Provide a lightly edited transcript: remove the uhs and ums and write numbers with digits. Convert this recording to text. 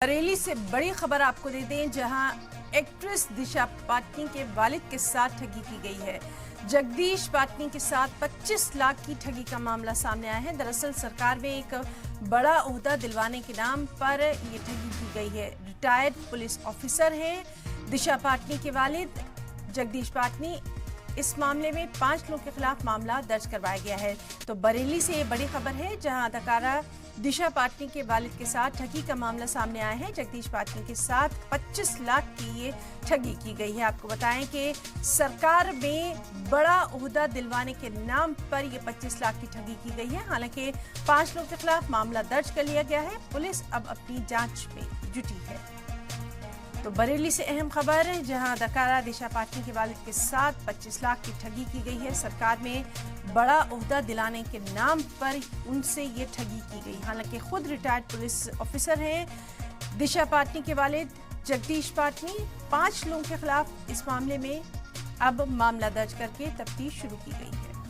बरेली से बड़ी खबर आपको दे दें, जहां एक्ट्रेस दिशा पाटनी के वालिद के साथ ठगी की गई है। जगदीश पाटनी के साथ 25 लाख की ठगी का मामला सामने आया है। दरअसल सरकार में एक बड़ा ओहदा दिलवाने के नाम पर ये ठगी की गई है। रिटायर्ड पुलिस ऑफिसर हैं दिशा पाटनी के वालिद जगदीश पाटनी। इस मामले में 5 लोगों के खिलाफ मामला दर्ज करवाया गया है। तो बरेली से ये बड़ी खबर है, जहां अदाकारा दिशा पाटनी के वालिद के साथ ठगी का मामला सामने आया है। जगदीश पाटनी के साथ 25 लाख की ये ठगी की गई है। आपको बताएं कि सरकार में बड़ा ओहदा दिलवाने के नाम पर ये 25 लाख की ठगी की गई है। हालांकि 5 लोगों के खिलाफ मामला दर्ज कर लिया गया है। पुलिस अब अपनी जांच में जुटी है। तो बरेली से अहम खबर, जहां अदाकारा दिशा पाटनी के वालिद के साथ 25 लाख की ठगी की गई है। सरकार में बड़ा ओहदा दिलाने के नाम पर उनसे ये ठगी की गई। हालांकि खुद रिटायर्ड पुलिस ऑफिसर हैं दिशा पाटनी के वालिद जगदीश पाटनी। 5 लोगों के खिलाफ इस मामले में अब मामला दर्ज करके तफ्तीश शुरू की गई है।